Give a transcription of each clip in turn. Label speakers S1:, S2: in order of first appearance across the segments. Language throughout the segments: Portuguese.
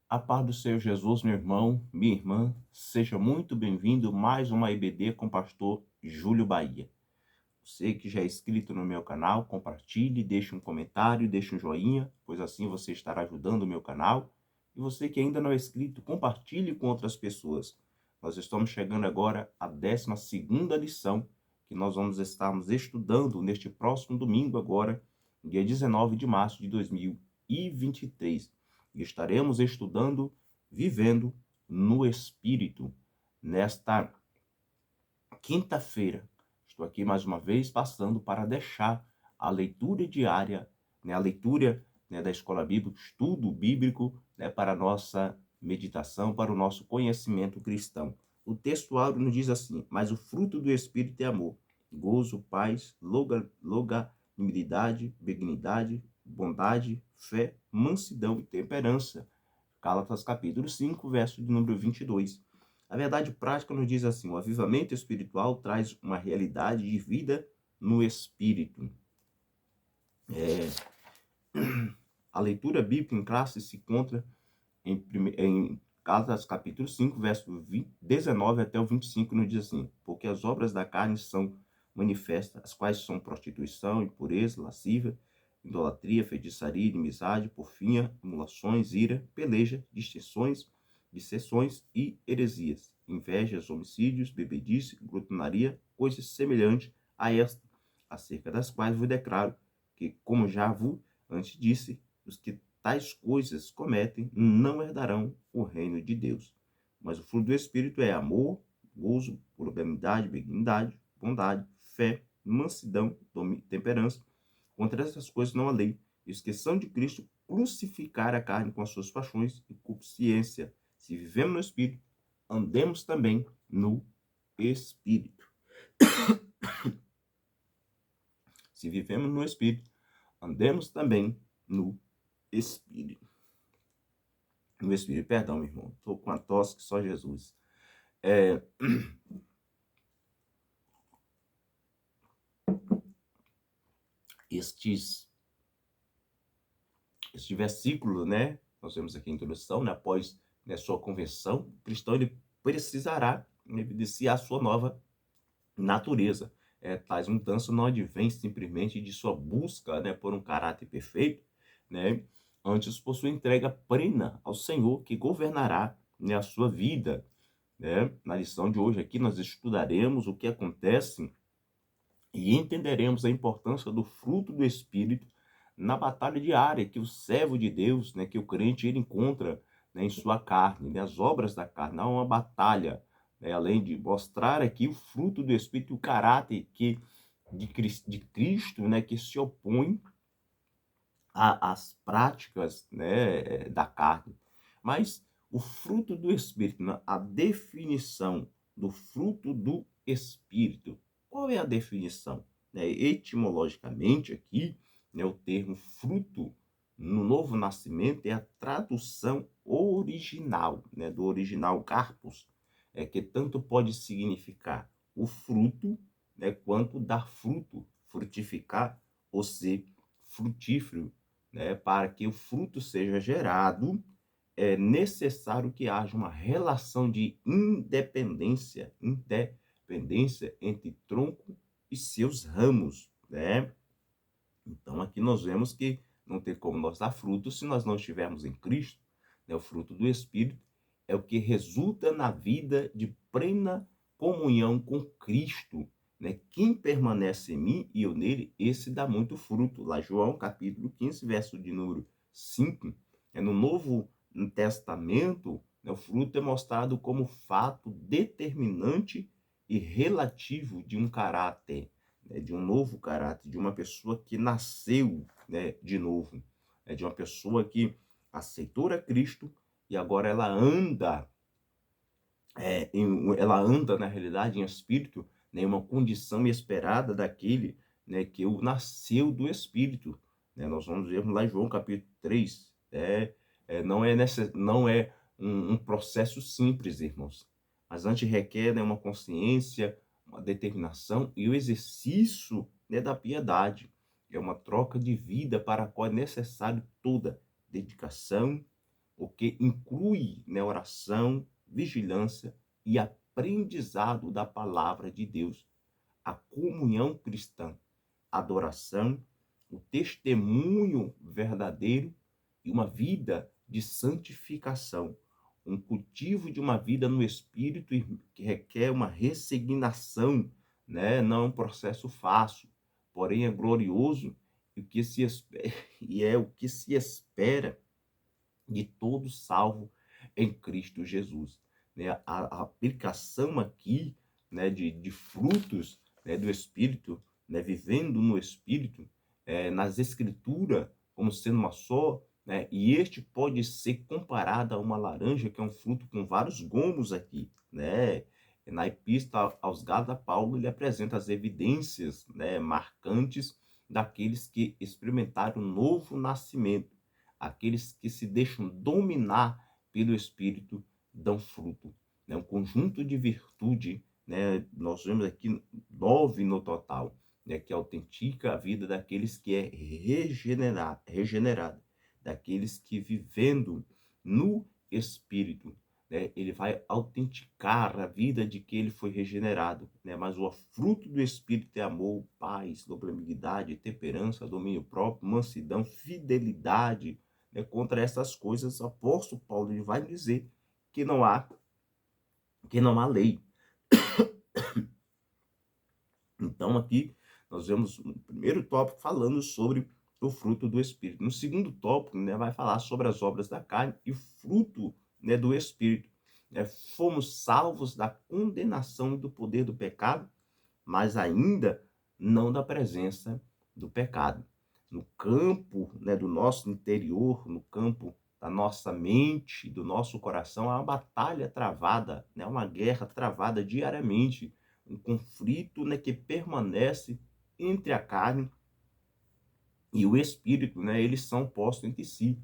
S1: A paz do Senhor Jesus, meu irmão, minha irmã, seja muito bem-vindo a mais uma IBD com o pastor Júlio Bahia. Você que já é inscrito no meu canal, compartilhe, deixe um comentário, deixe um joinha, pois assim você estará ajudando o meu canal. E você que ainda não é inscrito, compartilhe com outras pessoas. Nós estamos chegando agora à 12ª lição, que nós vamos estarmos estudando neste próximo domingo agora, dia 19 de março de 2023. E estaremos estudando Vivendo no Espírito. Nesta quinta-feira, estou aqui mais uma vez passando para deixar a leitura diária, a leitura da Escola Bíblica, estudo bíblico, para a nossa meditação, para o nosso conhecimento cristão. O texto áureo nos diz assim: mas o fruto do Espírito é amor, gozo, paz, longanimidade, benignidade, bondade, fé, mansidão e temperança. Gálatas capítulo 5, verso de número 22. A verdade prática nos diz assim: o avivamento espiritual traz uma realidade de vida no espírito. A leitura bíblica em classe se encontra em Gálatas capítulo 5, verso 19 até o 25, nos diz assim: porque as obras da carne são manifestas, as quais são prostituição, impureza, lascívia, idolatria, feitiçaria, inimizade, porfia, emulações, ira, peleja, dissensões e heresias, invejas, homicídios, bebedice, glutonaria, coisas semelhantes a esta, acerca das quais vos declaro que, como já vos antes disse, os que tais coisas cometem não herdarão o reino de Deus. Mas o fruto do Espírito é amor, gozo, longanimidade, benignidade, bondade, fé, mansidão, temperança. Contra essas coisas não há lei. Os que são de Cristo crucificaram a carne com as suas paixões e consciência. Se vivemos no Espírito, andemos também no Espírito. Se vivemos no Espírito, andemos também no Espírito. No Espírito, perdão, meu irmão. Estou com a tosse que só Jesus. Este versículo, né? Nós vemos aqui a introdução, né? Após sua conversão, o cristão ele precisará evidenciar a sua nova natureza. Tais mudanças não advêm simplesmente de sua busca, né, por um caráter perfeito, né? Antes por sua entrega plena ao Senhor, que governará, né, a sua vida, né? Na lição de hoje aqui nós estudaremos o que acontece e entenderemos a importância do fruto do Espírito na batalha diária que o servo de Deus, né, que o crente ele encontra, né, em sua carne, né, as obras da carne. Há uma batalha, né, além de mostrar aqui o fruto do Espírito, o caráter de Cristo, né, que se opõe às práticas, né, da carne. Mas o fruto do Espírito, né, a definição do fruto do Espírito. Qual é a definição? Etimologicamente aqui, né, o termo fruto no Novo Nascimento é a tradução original, né, do original carpos, que tanto pode significar o fruto, né, quanto dar fruto, frutificar ou ser frutífero. Né, para que o fruto seja gerado, é necessário que haja uma relação de independência entre tronco e seus ramos, né? Então, aqui nós vemos que não tem como nós dar fruto se nós não estivermos em Cristo, né? O fruto do Espírito é o que resulta na vida de plena comunhão com Cristo, né? Quem permanece em mim e eu nele, esse dá muito fruto. Lá João capítulo 15, verso de número 5, no Novo Testamento, né, o fruto é mostrado como fato determinante e relativo de um caráter, né, de um novo caráter, de uma pessoa que nasceu, né, de novo, né, de uma pessoa que aceitou a Cristo e agora ela anda na realidade em espírito, né, uma condição esperada daquele, né, que nasceu do Espírito. Né? Nós vamos ver lá em João capítulo 3. Não é um processo simples, irmãos, mas antes requer, né, uma consciência, uma determinação e o exercício, né, da piedade. É uma troca de vida para a qual é necessário toda dedicação, o que inclui, né, oração, vigilância e aprendizado da palavra de Deus, a comunhão cristã, adoração, o testemunho verdadeiro e uma vida de santificação, um cultivo de uma vida no Espírito que requer uma ressignação, né? Não é um processo fácil, porém é glorioso e, e é o que se espera de todo salvo em Cristo Jesus. Né? A aplicação aqui, né, de frutos, né, do Espírito, né, vivendo no Espírito, nas Escrituras, como sendo uma só, né, e este pode ser comparado a uma laranja, que é um fruto com vários gomos aqui. Né? Na Epístola aos Gálatas, Paulo ele apresenta as evidências, né, marcantes daqueles que experimentaram o novo nascimento. Aqueles que se deixam dominar pelo Espírito dão fruto. Né? Um conjunto de virtude, né? Nós vemos aqui 9 no total, né? Que autentica a vida daqueles que é regenerado, daqueles que vivendo no Espírito, né? Ele vai autenticar a vida de que ele foi regenerado, né? Mas o fruto do Espírito é amor, paz, longanimidade, temperança, domínio próprio, mansidão, fidelidade. Né? Contra essas coisas, o apóstolo Paulo ele vai dizer que não há lei. Então, aqui nós vemos no primeiro tópico falando sobre o fruto do Espírito. No segundo tópico, né, vai falar sobre as obras da carne e o fruto, né, do Espírito. Fomos salvos da condenação e do poder do pecado, mas ainda não da presença do pecado. No campo, né, do nosso interior, no campo da nossa mente, do nosso coração, há uma batalha travada, né, uma guerra travada diariamente, um conflito, né, que permanece entre a carne e o espírito, né, eles são postos entre si.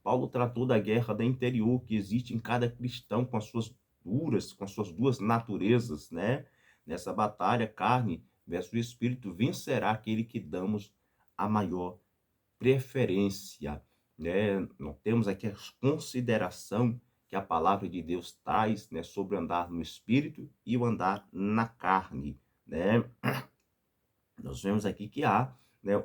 S1: Paulo tratou da guerra da interior que existe em cada cristão com as suas duas naturezas, né? Nessa batalha, carne versus espírito, vencerá aquele que damos a maior preferência, né? Nós temos aqui a consideração que a palavra de Deus traz, né, sobre andar no espírito e o andar na carne, né? Nós vemos aqui que há, né,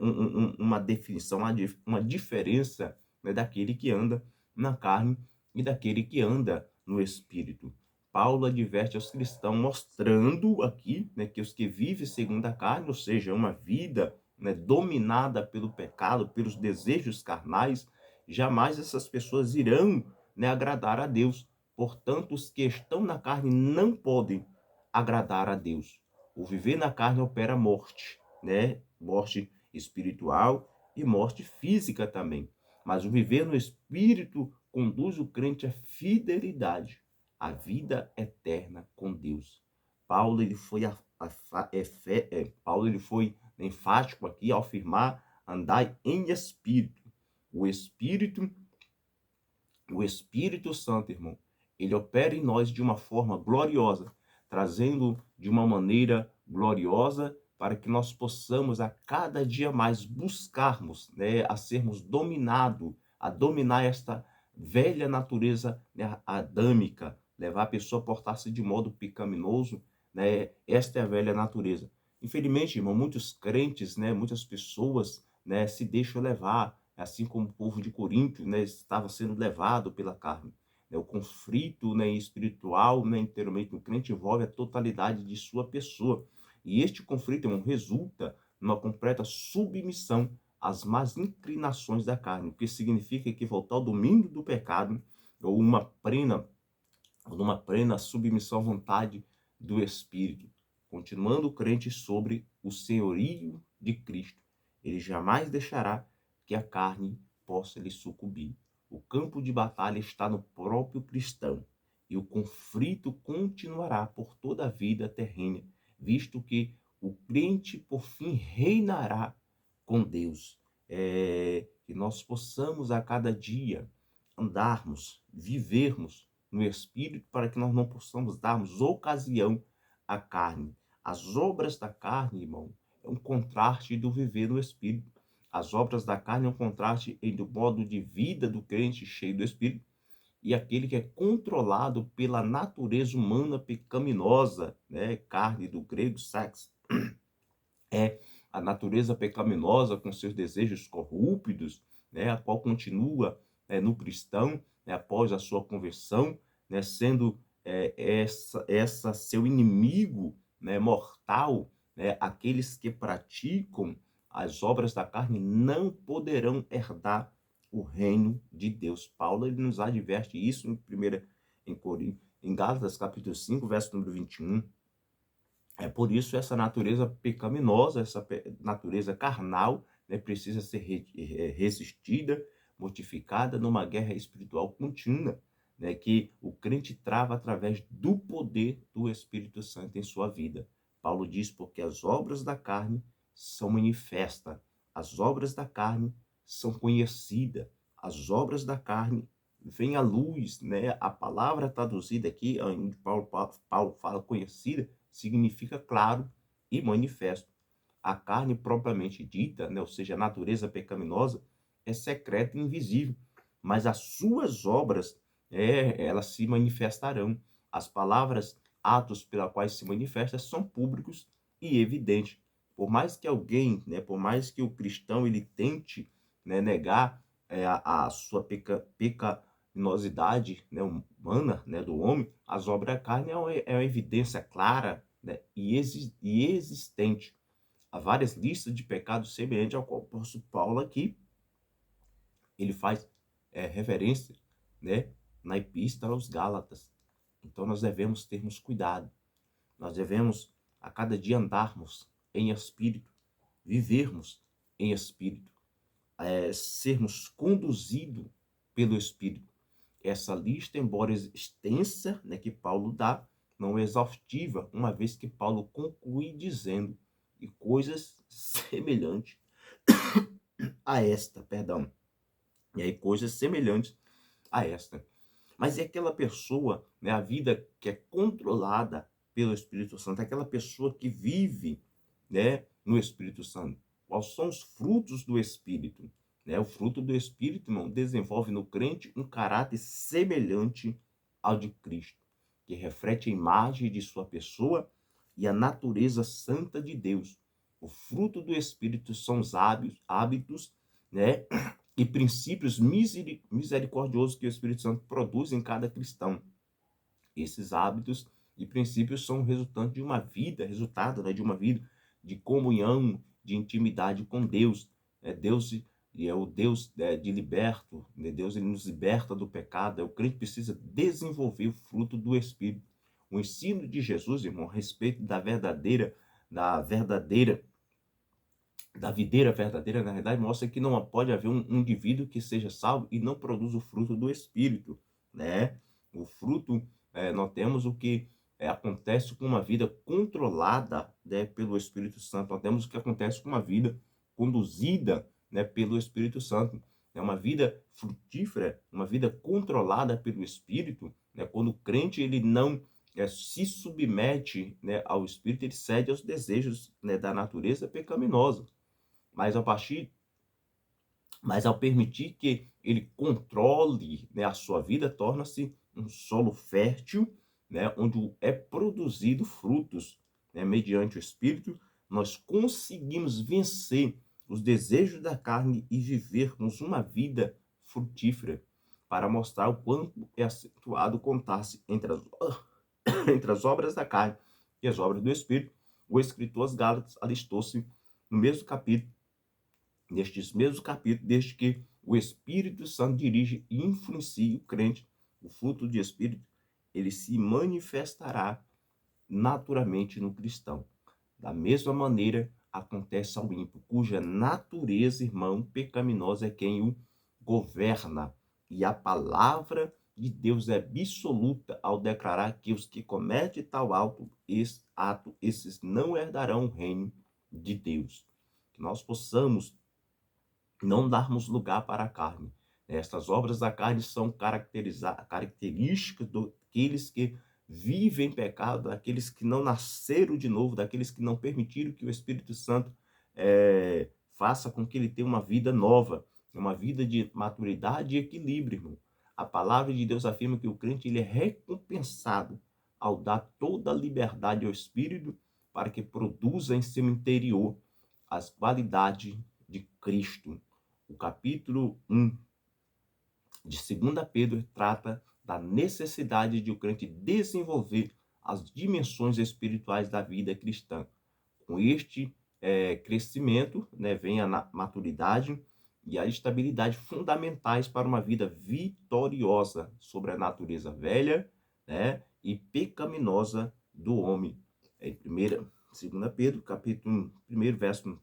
S1: uma definição, uma diferença, né, daquele que anda na carne e daquele que anda no espírito. Paulo adverte aos cristãos, mostrando aqui, né, que os que vivem segundo a carne, ou seja, uma vida, né, dominada pelo pecado, pelos desejos carnais, jamais essas pessoas irão, né, agradar a Deus. Portanto, os que estão na carne não podem agradar a Deus. O viver na carne opera morte, né? Morte espiritual e morte física também. Mas o viver no espírito conduz o crente à fidelidade, à vida eterna com Deus. Paulo ele foi Paulo ele foi enfático aqui ao afirmar: andai em espírito. O espírito, o Espírito Santo, irmão, ele opera em nós de uma forma gloriosa, trazendo de uma maneira gloriosa para que nós possamos a cada dia mais buscarmos, né, a sermos dominados, a dominar esta velha natureza, né, adâmica, levar a pessoa a portar-se de modo pecaminoso, né? Esta é a velha natureza. Infelizmente, irmão, muitos crentes, né, muitas pessoas, né, se deixam levar, assim como o povo de Corinto, né, estava sendo levado pela carne. O conflito, né, espiritual, né, inteiramente no crente envolve a totalidade de sua pessoa. E este conflito resulta numa completa submissão às más inclinações da carne, o que significa que voltar ao domínio do pecado ou numa plena submissão à vontade do Espírito, continuando o crente sobre o senhorio de Cristo. Ele jamais deixará que a carne possa lhe sucumbir. O campo de batalha está no próprio cristão e o conflito continuará por toda a vida terrena, visto que o crente por fim reinará com Deus. Que nós possamos a cada dia andarmos, vivermos no Espírito para que nós não possamos darmos ocasião à carne. As obras da carne, irmão, é um contraste do viver no Espírito. As obras da carne é um contraste entre o modo de vida do crente cheio do Espírito e aquele que é controlado pela natureza humana pecaminosa, né? Carne do grego sax, é a natureza pecaminosa com seus desejos corruptos, né? A qual continua no cristão, né? Após a sua conversão, né? Sendo essa seu inimigo, né? Mortal, né? Aqueles que praticam as obras da carne não poderão herdar o reino de Deus. Paulo ele nos adverte isso em Gálatas capítulo 5, verso número 21. É por isso essa natureza pecaminosa, essa natureza carnal, né, precisa ser resistida, mortificada numa guerra espiritual contínua, né, que o crente trava através do poder do Espírito Santo em sua vida. Paulo diz, porque as obras da carne são manifestas, as obras da carne são conhecidas, as obras da carne vêm à luz, né? A palavra traduzida aqui, onde Paulo fala conhecida, significa claro e manifesto. A carne propriamente dita, né, ou seja, a natureza pecaminosa, é secreta e invisível, mas as suas obras, elas se manifestarão. As palavras, atos pela quais se manifesta, são públicos e evidentes. Por mais que alguém, né, por mais que o cristão ele tente, né, negar a sua pecaminosidade, né, humana, né, do homem, as obras da carne é uma evidência clara, né, e existente. Há várias listas de pecados semelhantes ao qual o apóstolo Paulo aqui ele faz referência, né, na epístola aos Gálatas. Então nós devemos termos cuidado. Nós devemos a cada dia andarmos em espírito, vivermos em espírito, sermos conduzidos pelo espírito. Essa lista, embora extensa, né, que Paulo dá, não é exaustiva, uma vez que Paulo conclui dizendo e coisas semelhantes a esta, perdão. E aí coisas semelhantes a esta. Mas é aquela pessoa, né, a vida que é controlada pelo Espírito Santo, é aquela pessoa que vive, né, no Espírito Santo. Quais são os frutos do Espírito? Né? O fruto do Espírito, irmão, desenvolve no crente um caráter semelhante ao de Cristo, que reflete a imagem de sua pessoa e a natureza santa de Deus. O fruto do Espírito são os hábitos, né, e princípios misericordiosos que o Espírito Santo produz em cada cristão. Esses hábitos e princípios são resultado de uma vida, né, de uma vida de comunhão, de intimidade com Deus. Deus é o Deus de liberto, né? Deus ele nos liberta do pecado. O crente precisa desenvolver o fruto do Espírito. O ensino de Jesus, irmão, a respeito da videira verdadeira, na verdade, mostra que não pode haver um indivíduo que seja salvo e não produza o fruto do Espírito, né? O fruto, nós temos o que acontece com uma vida controlada, né, pelo Espírito Santo. Nós temos o que acontece com uma vida conduzida, né, pelo Espírito Santo. É uma vida frutífera, uma vida controlada pelo Espírito, né? Quando o crente ele não se submete, né, ao Espírito, ele cede aos desejos, né, da natureza pecaminosa. Mas ao permitir que ele controle, né, a sua vida, torna-se um solo fértil, né, onde é produzido frutos, né, mediante o Espírito, nós conseguimos vencer os desejos da carne e vivermos uma vida frutífera, para mostrar o quanto é acentuado o contraste entre as obras da carne e as obras do Espírito. O escritor aos Gálatas alistou-se no mesmo capítulo, nestes mesmos capítulos, desde que o Espírito Santo dirige e influencia o crente, o fruto do Espírito, ele se manifestará naturalmente no cristão. Da mesma maneira, acontece ao ímpio, cuja natureza, irmão, pecaminosa é quem o governa. E a palavra de Deus é absoluta ao declarar que os que cometem tal ato, esses não herdarão o reino de Deus. Que nós possamos não darmos lugar para a carne. Estas obras da carne são características daqueles que vivem em pecado, daqueles que não nasceram de novo, daqueles que não permitiram que o Espírito Santo faça com que ele tenha uma vida nova, uma vida de maturidade e equilíbrio, irmão. A palavra de Deus afirma que o crente ele é recompensado ao dar toda a liberdade ao Espírito para que produza em seu interior as qualidades de Cristo. O capítulo 1 de 2 Pedro trata da necessidade de o crente desenvolver as dimensões espirituais da vida cristã. Com este crescimento, né, vem a maturidade e a estabilidade fundamentais para uma vida vitoriosa sobre a natureza velha, né, e pecaminosa do homem. Em 2 Pedro, capítulo 1, verso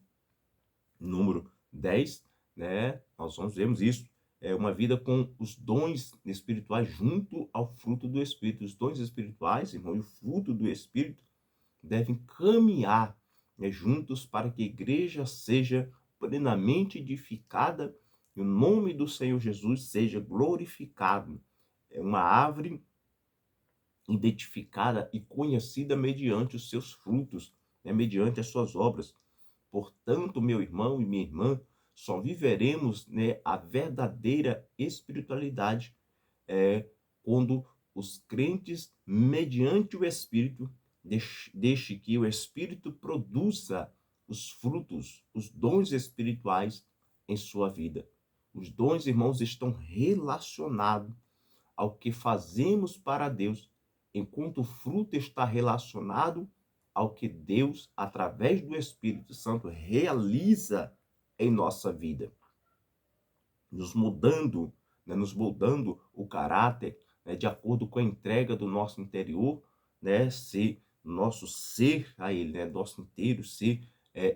S1: número 10, né, nós vamos ver isso. É uma vida com os dons espirituais junto ao fruto do Espírito. Os dons espirituais, irmão, e o fruto do Espírito devem caminhar, né, juntos para que a igreja seja plenamente edificada e o nome do Senhor Jesus seja glorificado. É uma árvore identificada e conhecida mediante os seus frutos, né, mediante as suas obras. Portanto, meu irmão e minha irmã, só viveremos, né, a verdadeira espiritualidade quando os crentes, mediante o Espírito, deixe que o Espírito produza os frutos, os dons espirituais em sua vida. Os dons, irmãos, estão relacionados ao que fazemos para Deus, enquanto o fruto está relacionado ao que Deus, através do Espírito Santo, realiza em nossa vida, nos mudando, né, nos moldando o caráter, né, de acordo com a entrega do nosso interior, né, ser nosso ser a Ele, né, nosso inteiro ser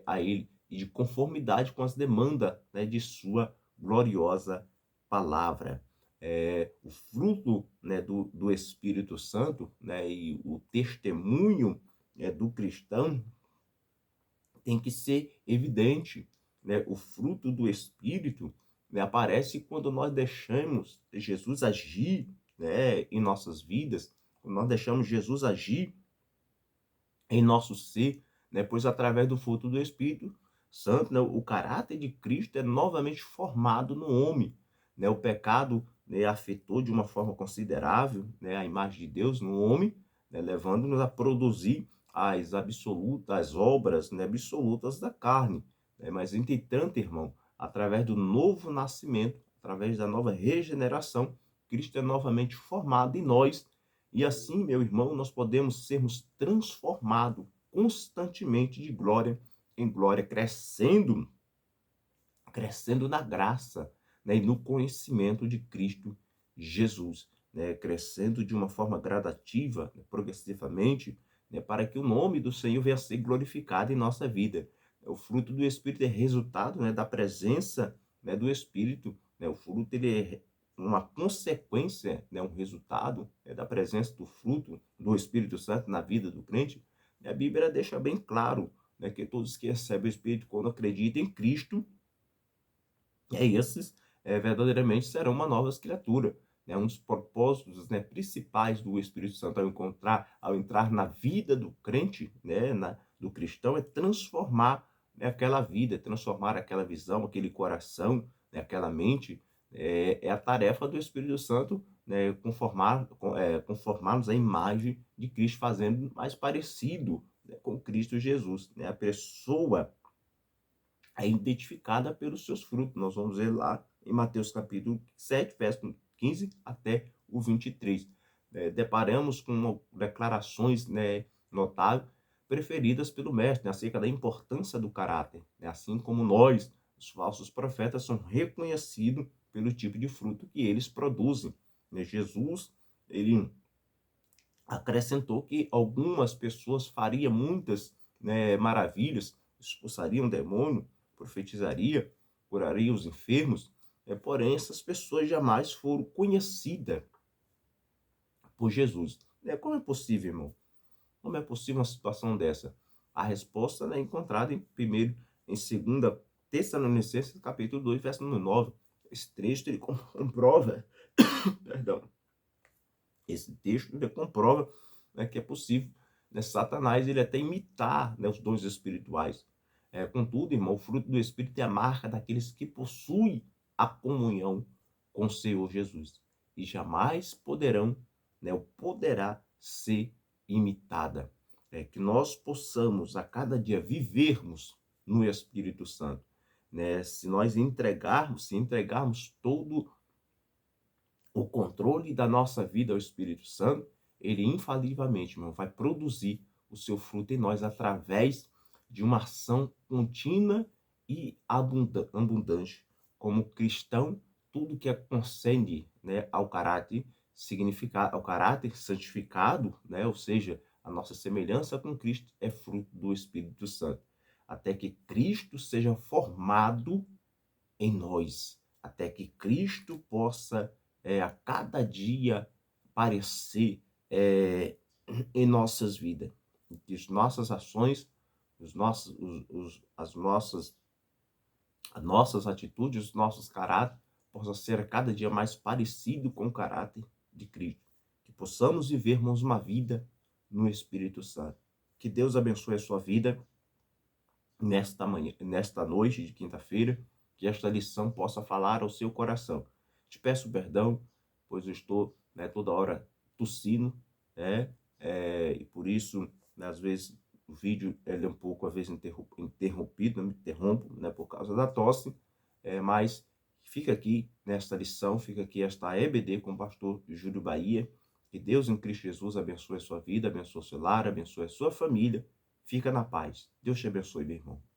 S1: a Ele, e de conformidade com as demandas, né, de sua gloriosa palavra. O fruto, né, do Espírito Santo, né, e o testemunho do cristão tem que ser evidente, né? O fruto do Espírito, né, aparece quando nós deixamos Jesus agir, né, em nossas vidas, quando nós deixamos Jesus agir em nosso ser, né, pois através do fruto do Espírito Santo, né, o caráter de Cristo é novamente formado no homem, né? O pecado, né, afetou de uma forma considerável, né, a imagem de Deus no homem, né, levando-nos a produzir as obras, né, absolutas da carne, né? Mas, entretanto, irmão, através do novo nascimento, através da nova regeneração, Cristo é novamente formado em nós, e assim, meu irmão, nós podemos sermos transformados constantemente de glória em glória, crescendo na graça, né, e no conhecimento de Cristo Jesus, né, crescendo de uma forma gradativa, né, progressivamente, né, para que o nome do Senhor venha a ser glorificado em nossa vida. O fruto do Espírito é resultado, né, da presença, né, do Espírito, né, o fruto ele é uma consequência, né, um resultado, né, da presença do fruto do Espírito Santo na vida do crente. A Bíblia deixa bem claro, né, que todos que recebem o Espírito quando acreditam em Cristo, esses verdadeiramente serão uma nova criatura. Né? Um dos propósitos, né, principais do Espírito Santo ao entrar na vida do crente, né, do cristão, é transformar, né, aquela vida, transformar aquela visão, aquele coração, né, aquela mente. É a tarefa do Espírito Santo, né, conformarmos a imagem de Cristo, fazendo mais parecido, né, com Cristo Jesus. Né? A pessoa é identificada pelos seus frutos. Nós vamos ver lá em Mateus capítulo 7, verso 15 até o 23. Deparamos com declarações, né, notáveis, preferidas pelo mestre, né, acerca da importância do caráter. Né, assim como nós, os falsos profetas, são reconhecidos pelo tipo de fruto que eles produzem. Né, Jesus, ele acrescentou que algumas pessoas fariam muitas, né, maravilhas, expulsariam demônio, profetizaria, curaria os enfermos, porém essas pessoas jamais foram conhecidas por Jesus. Como é possível, irmão? Como é possível uma situação dessa? A resposta é encontrada em 2 Tessalonicenses, capítulo 2, verso número 9. Esse texto ele comprova, perdão, esse texto ele comprova, né, que é possível, né, Satanás ele até imitar, né, os dons espirituais. Contudo, irmão, o fruto do Espírito é a marca daqueles que possuem a comunhão com o Senhor Jesus. e jamais poderão, né, ou poderá ser imitada. É que nós possamos a cada dia vivermos no Espírito Santo, né? Se entregarmos todo o controle da nossa vida ao Espírito Santo, ele infalivelmente, meu, vai produzir o seu fruto em nós através de uma ação contínua e abundante. Como cristão, tudo que concede, né, ao caráter significado, ao caráter santificado, né, ou seja, a nossa semelhança com Cristo é fruto do Espírito Santo, até que Cristo seja formado em nós, até que Cristo possa a cada dia aparecer em nossas vidas, que as nossas ações, os nossos, as nossas atitudes, os nossos caráteres possam ser a cada dia mais parecido com o caráter de Cristo, que possamos vivermos uma vida no Espírito Santo. Que Deus abençoe a sua vida nesta manhã, nesta noite de quinta-feira, que esta lição possa falar ao seu coração. Te peço perdão, pois eu estou, né, toda hora tossindo, e por isso, né, às vezes, o vídeo ele é um pouco, às vezes, interrompido, me interrompo, né, por causa da tosse, mas fica aqui nesta lição, fica aqui esta EBD com o pastor Júlio Bahia. Que Deus em Cristo Jesus abençoe a sua vida, abençoe o seu lar, abençoe a sua família. Fica na paz. Deus te abençoe, meu irmão.